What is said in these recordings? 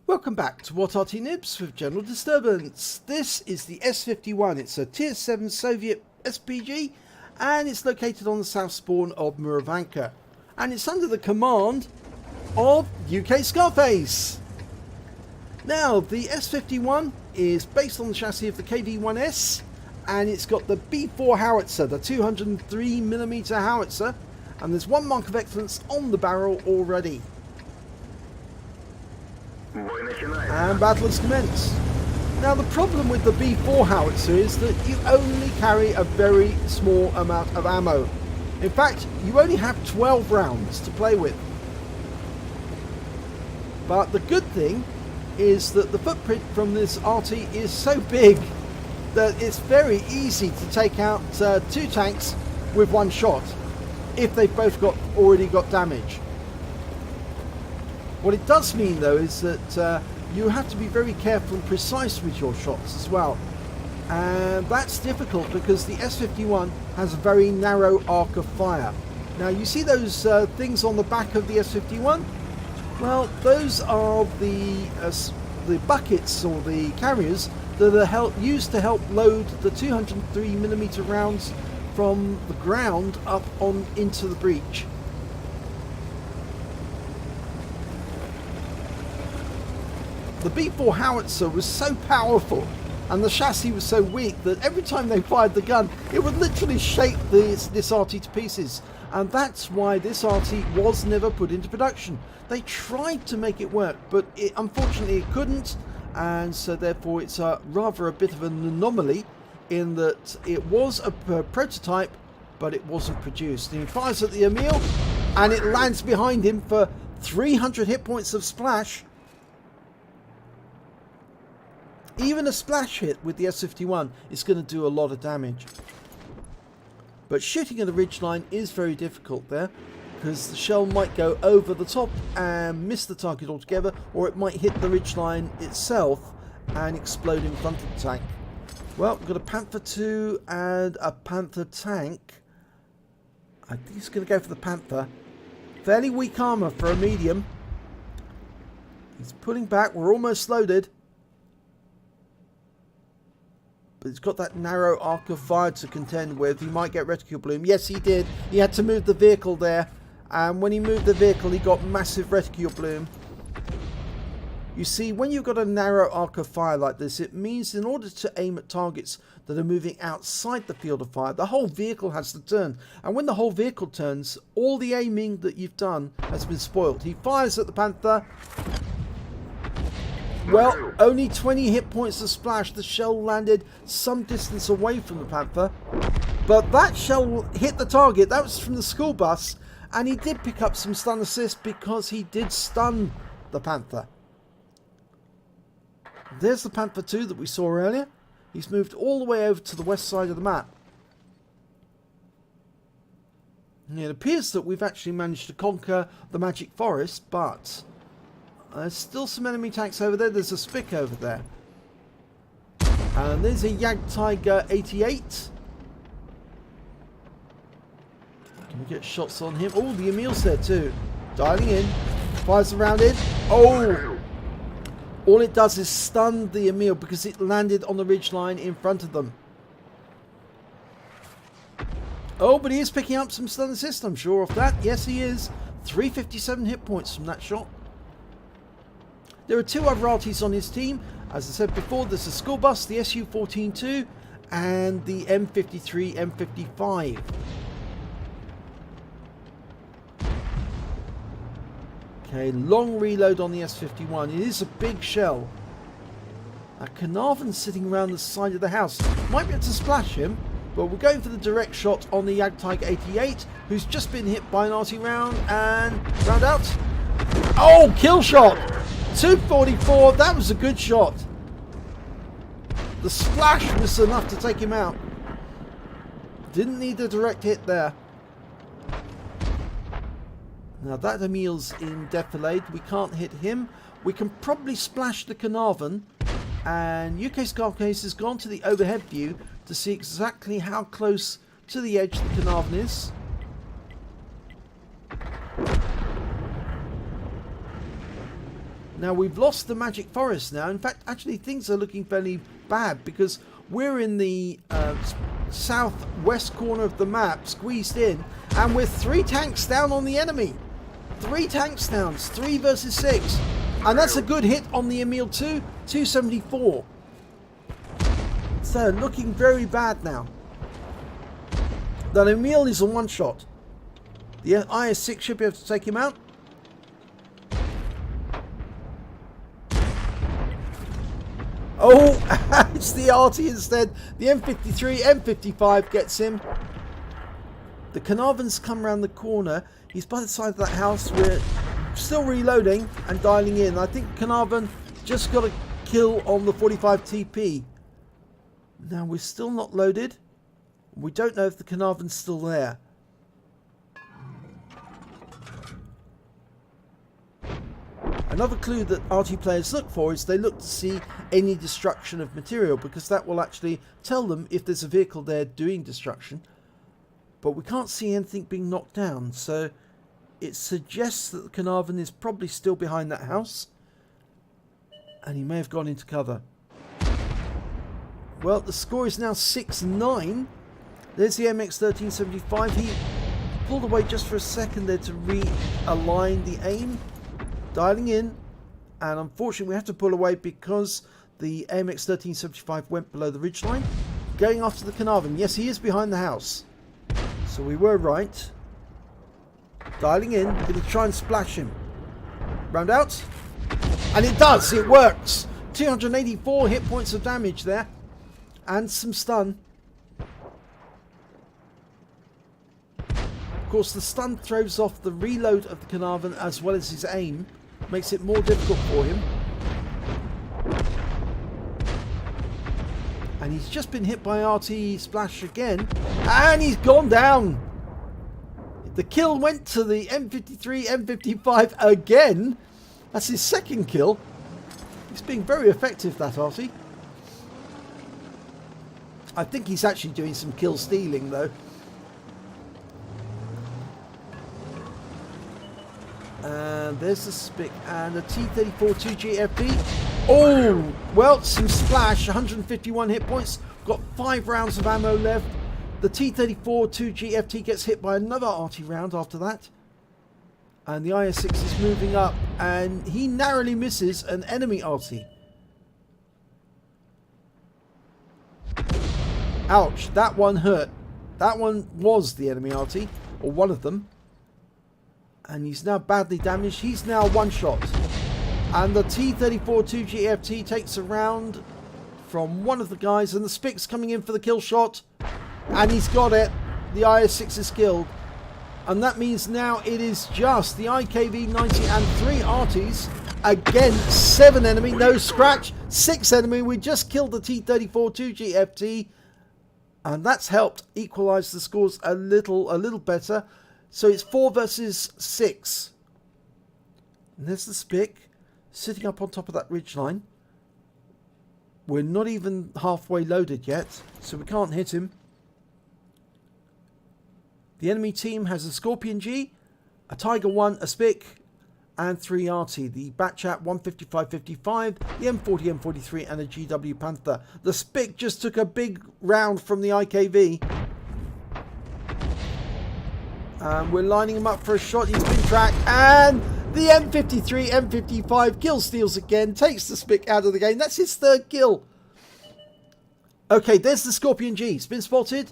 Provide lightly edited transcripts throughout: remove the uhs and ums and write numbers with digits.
Welcome back to What Arty Noobs with General Disturbance. This is the S-51. It's a Tier 7 Soviet SPG and it's located on the south spawn of Murovanka. And it's under the command of UKSkaface. Now, the S-51 is based on the chassis of the KV-1S and it's got the B4 howitzer, the 203mm howitzer, and there's one mark of excellence on the barrel already. And battle has commenced. Now the problem with the B4 howitzer is that you only carry a very small amount of ammo. In fact, you only have 12 rounds to play with. But the good thing is that the footprint from this Arty is so big that it's very easy to take out two tanks with one shot if they've both already got damage. What it does mean though is that you have to be very careful and precise with your shots as well, and that's difficult because the S-51 has a very narrow arc of fire. Now you see those things on the back of the S-51? Well, those are the buckets or the carriers that are used to help load the 203mm rounds from the ground up on into the breach. The B4 howitzer was so powerful and the chassis was so weak that every time they fired the gun it would literally shake this Arty to pieces, and that's why this Arty was never put into production. They tried to make it work, but unfortunately it couldn't, and so therefore it's rather a bit of an anomaly in that it was a prototype but it wasn't produced. And he fires at the Emil and it lands behind him for 300 hit points of splash. Even a splash hit with the S-51 is going to do a lot of damage. But shooting at the ridgeline is very difficult there, because the shell might go over the top and miss the target altogether, or it might hit the ridgeline itself and explode in front of the tank. Well, we've got a Panther 2 and a Panther tank. I think he's going to go for the Panther. Fairly weak armour for a medium. He's pulling back. We're almost loaded. But it's got that narrow arc of fire to contend with. He might get reticule bloom. Yes, he did. He had to move the vehicle there. And when he moved the vehicle, he got massive reticule bloom. You see, when you've got a narrow arc of fire like this, it means in order to aim at targets that are moving outside the field of fire, the whole vehicle has to turn. And when the whole vehicle turns, all the aiming that you've done has been spoiled. He fires at the Panther. Well, only 20 hit points to splash. The shell landed some distance away from the Panther, but that shell hit the target. That was from the school bus, and he did pick up some stun assist because he did stun the Panther. There's the Panther 2 that we saw earlier. He's moved all the way over to the west side of the map. And it appears that we've actually managed to conquer the Magic Forest, but there's still some enemy tanks over there. There's a Spic over there. And there's a Jagdtiger 88. Can we get shots on him? Oh, the Emil's there too. Dialing in. Fires around in. Oh! All it does is stun the Emil because it landed on the ridgeline in front of them. Oh, but he is picking up some stun assist, I'm sure of that. Yes, he is. 357 hit points from that shot. There are two other Artys on his team. As I said before, there's the school bus, the Su-14-2, and the M53, M55. Okay, long reload on the S-51. It is a big shell. Carnarvon's sitting around the side of the house. Might be able to splash him, but we're going for the direct shot on the Jagdtiger 88, who's just been hit by an Arty round, and round out. Oh, kill shot! 244, that was a good shot. The splash was enough to take him out. Didn't need a direct hit there. Now that Emil's in defilade, we can't hit him. We can probably splash the Carnarvon, and UKSkaface has gone to the overhead view to see exactly how close to the edge the Carnarvon is. Now we've lost the magic forest now. In fact, actually things are looking fairly bad because we're in the southwest corner of the map, squeezed in, and we're 3 tanks down on the enemy. 3 tanks down, 3 versus 6. And that's a good hit on the Emil too, 274. So looking very bad now. That Emil is a one-shot. The IS-6 should be able to take him out. Oh, it's the Arty instead. The M53, M55 gets him. The Carnarvon's come around the corner. He's by the side of that house. We're still reloading and dialing in. I think Carnarvon just got a kill on the 45 TP. Now we're still not loaded. We don't know if the Carnarvon's still there. Another clue that Arty players look for is they look to see any destruction of material, because that will actually tell them if there's a vehicle there doing destruction. But we can't see anything being knocked down, so it suggests that the Carnarvon is probably still behind that house, and he may have gone into cover. Well, the score is now 6-9. There's the MX-1375. He pulled away just for a second there to realign the aim. Dialing in, and unfortunately we have to pull away because the MX-1375 went below the ridgeline. Going after the Carnarvon. Yes, he is behind the house. So we were right. Dialing in, going to try and splash him. Round out. And it does, it works. 284 hit points of damage there. And some stun. Of course, the stun throws off the reload of the Carnarvon as well as his aim. Makes it more difficult for him. And he's just been hit by RT Splash again. And he's gone down. The kill went to the M53, M55 again. That's his second kill. He's being very effective, that Arty. I think he's actually doing some kill stealing though. And there's the Spic and a T-34 2GFP. Oh, well, some splash. 151 hit points. Got 5 rounds of ammo left. The T-34 2GFT gets hit by another Arty round after that. And the IS-6 is moving up. And he narrowly misses an enemy Arty. Ouch, that one hurt. That one was the enemy Arty, or one of them. And he's now badly damaged. He's now one shot. And the T-34 2GFT takes a round from one of the guys. And the Spic's coming in for the kill shot. And he's got it. The IS-6 is killed. And that means now it is just the IKV-90 and 3 Artys. Again, 7 enemy, no scratch. 6 enemy. We just killed the T-34 2GFT. And that's helped equalise the scores a little better. So it's 4 versus 6. And there's the Spic sitting up on top of that ridgeline. We're not even halfway loaded yet, so we can't hit him. The enemy team has a Scorpion G, a Tiger 1, a Spic, and 3 Arty. The Batchat 155-55, the M40, M43, and a GW Panther. The Spic just took a big round from the IKV. We're lining him up for a shot. He's been tracked. And the M53, M55 kill steals again. Takes the Spic out of the game. That's his 3rd kill. Okay, there's the Scorpion G. It's been spotted.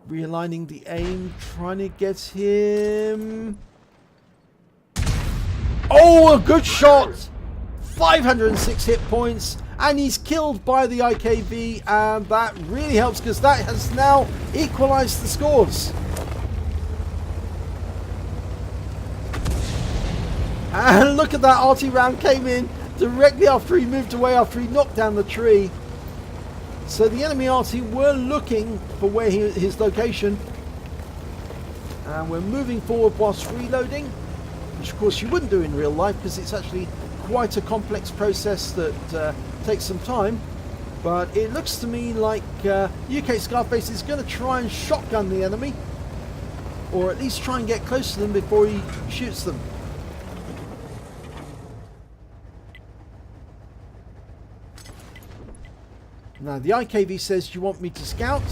Realigning the aim. Trying to get him. Oh, a good shot. 506 hit points. And he's killed by the IKV. And that really helps because that has now equalised the scores. And look at that, Arty round came in directly after he moved away, after he knocked down the tree. So the enemy Arty were looking for where his location. And we're moving forward whilst reloading, which of course you wouldn't do in real life because it's actually quite a complex process that takes some time. But it looks to me like UKSkaface is going to try and shotgun the enemy, or at least try and get close to them before he shoots them. Now the IKV says, do you want me to scout?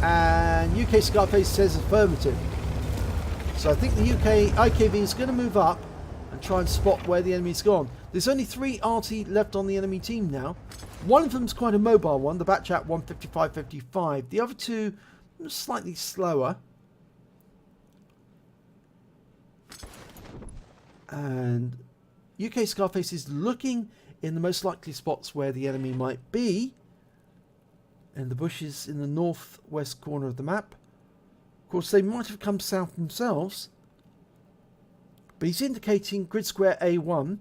And UKSkaface says affirmative. So I think the IKV is going to move up and try and spot where the enemy's gone. There's only 3 Arty left on the enemy team now. One of them's quite a mobile one, the Batchat 155-55. The other 2 slightly slower. And UKSkaface is looking in the most likely spots where the enemy might be. And the bushes in the northwest corner of the map. Of course, they might have come south themselves. But he's indicating grid square A1.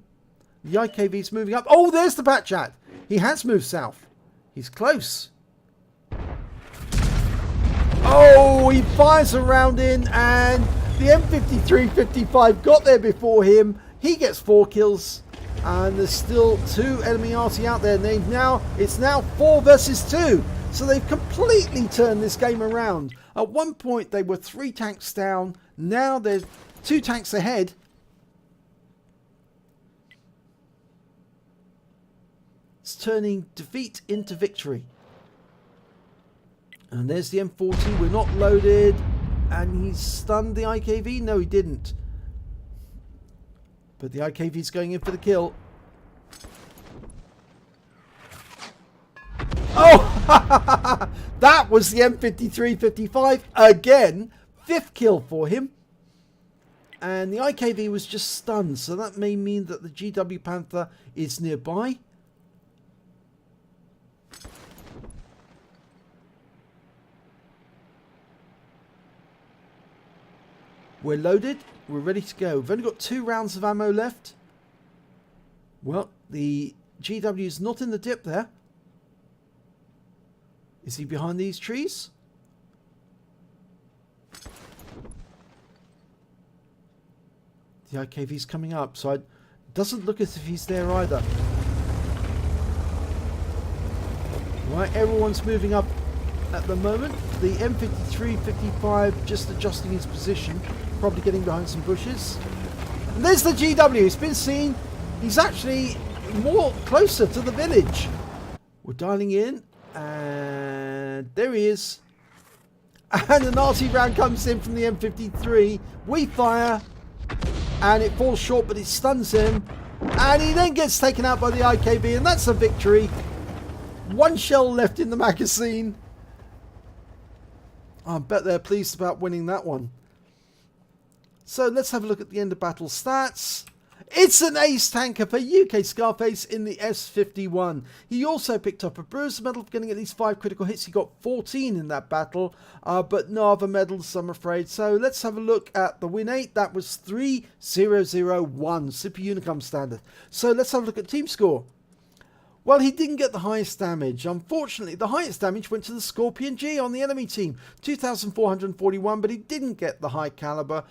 The IKV is moving up. Oh, there's the Batchat. He has moved south. He's close. Oh, he fires a round in, and the M53-55 got there before him. He gets 4 kills, and there's still 2 enemy Arty out there. And it's now 4 versus 2. So they've completely turned this game around. At one point, they were 3 tanks down. Now they're 2 tanks ahead. It's turning defeat into victory. And there's the M40. We're not loaded. And he's stunned the IKV. No, he didn't. But the IKV's going in for the kill. Oh! That was the M53-55 again. 5th kill for him. And the IKV was just stunned. So that may mean that the GW Panther is nearby. We're loaded. We're ready to go. We've only got 2 rounds of ammo left. Well, the GW is not in the dip there. Is he behind these trees? The IKV's coming up, so it doesn't look as if he's there either. Right, everyone's moving up at the moment. The M53-55 just adjusting his position, probably getting behind some bushes. And there's the GW. He's been seen. He's actually more closer to the village. We're dialing in, and there he is. And an Arty round comes in from the M53. We fire, and it falls short, but it stuns him. And he then gets taken out by the IKV, and that's a victory. 1 shell left in the magazine. I bet they're pleased about winning that one. So let's have a look at the end of battle stats. It's an ace tanker for UKSkaface in the S-51. He also picked up a Bruiser medal for getting at least 5 critical hits. He got 14 in that battle, but no other medals, I'm afraid. So let's have a look at the win 8. That was 3001, Super Unicum standard. So let's have a look at team score. Well, he didn't get the highest damage. Unfortunately, the highest damage went to the Scorpion G on the enemy team, 2,441, but he didn't get the high caliber,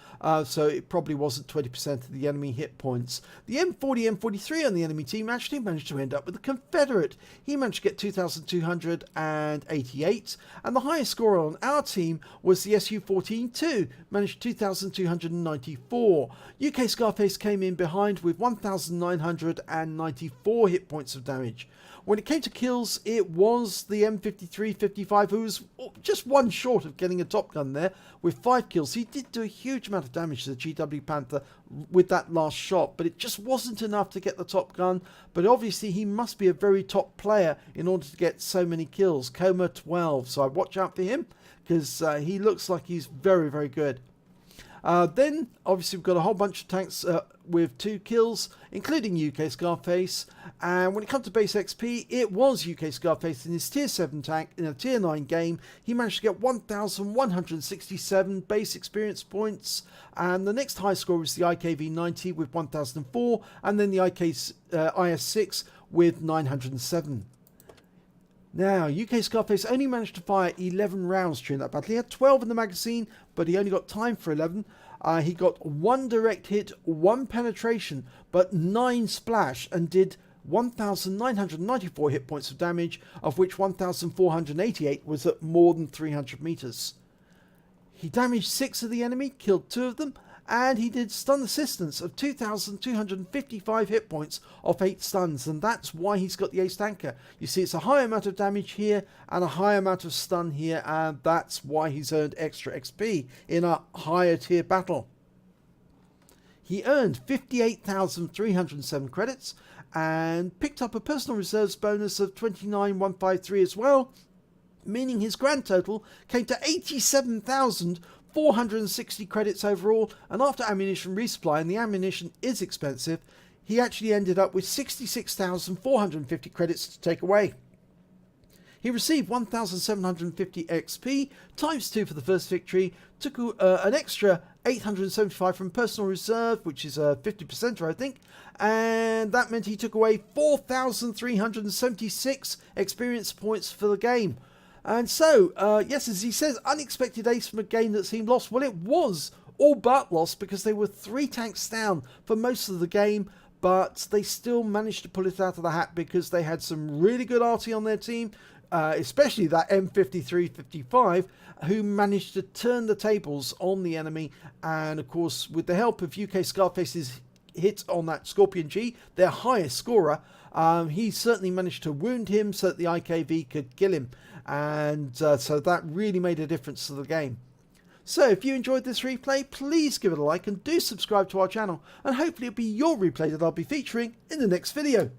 so it probably wasn't 20% of the enemy hit points. The M40, M43 on the enemy team actually managed to end up with the Confederate. He managed to get 2,288, and the highest score on our team was the SU-14-2, managed 2,294. UKSkaface came in behind with 1,994 hit points of damage. When it came to kills, it was the M53-55 who was just 1 short of getting a Top Gun there with 5 kills. He did do a huge amount of damage to the GW Panther with that last shot, but it just wasn't enough to get the Top Gun. But obviously he must be a very top player in order to get so many kills. Coma 12, so I watch out for him because he looks like he's very, very good. Then, obviously, we've got a whole bunch of tanks with 2 kills, including UKSkaface. And when it comes to base XP, it was UKSkaface in his Tier 7 tank in a Tier 9 game. He managed to get 1,167 base experience points. And the next high score was the IKV-90 with 1,004. And then the IS-6 with 907. Now, UKSkaface only managed to fire 11 rounds during that battle. He had 12 in the magazine, but he only got time for 11. He got 1 direct hit, 1 penetration, but 9 splash, and did 1,994 hit points of damage, of which 1,488 was at more than 300 meters. He damaged 6 of the enemy, killed 2 of them, and he did stun assistance of 2,255 hit points off 8 stuns, and that's why he's got the ace tanker. You see, it's a high amount of damage here and a high amount of stun here, and that's why he's earned extra XP in a higher tier battle. He earned 58,307 credits and picked up a personal reserves bonus of 29,153 as well, meaning his grand total came to 87,460 credits overall. And after ammunition resupply, and the ammunition is expensive, he actually ended up with 66,450 credits to take away. He received 1,750 XP, times 2 for the first victory, took an extra 875 from personal reserve, which is a 50%, I think, and that meant he took away 4,376 experience points for the game. And so, yes, as he says, unexpected ace from a game that seemed lost. Well, it was all but lost because they were 3 tanks down for most of the game, but they still managed to pull it out of the hat because they had some really good Arty on their team, especially that M5355, who managed to turn the tables on the enemy. And of course, with the help of UKSkaface's hit on that Scorpion G, their highest scorer, he certainly managed to wound him so that the IKV could kill him. And so that really made a difference to the game. So if you enjoyed this replay, please give it a like and do subscribe to our channel, and hopefully it'll be your replay that I'll be featuring in the next video.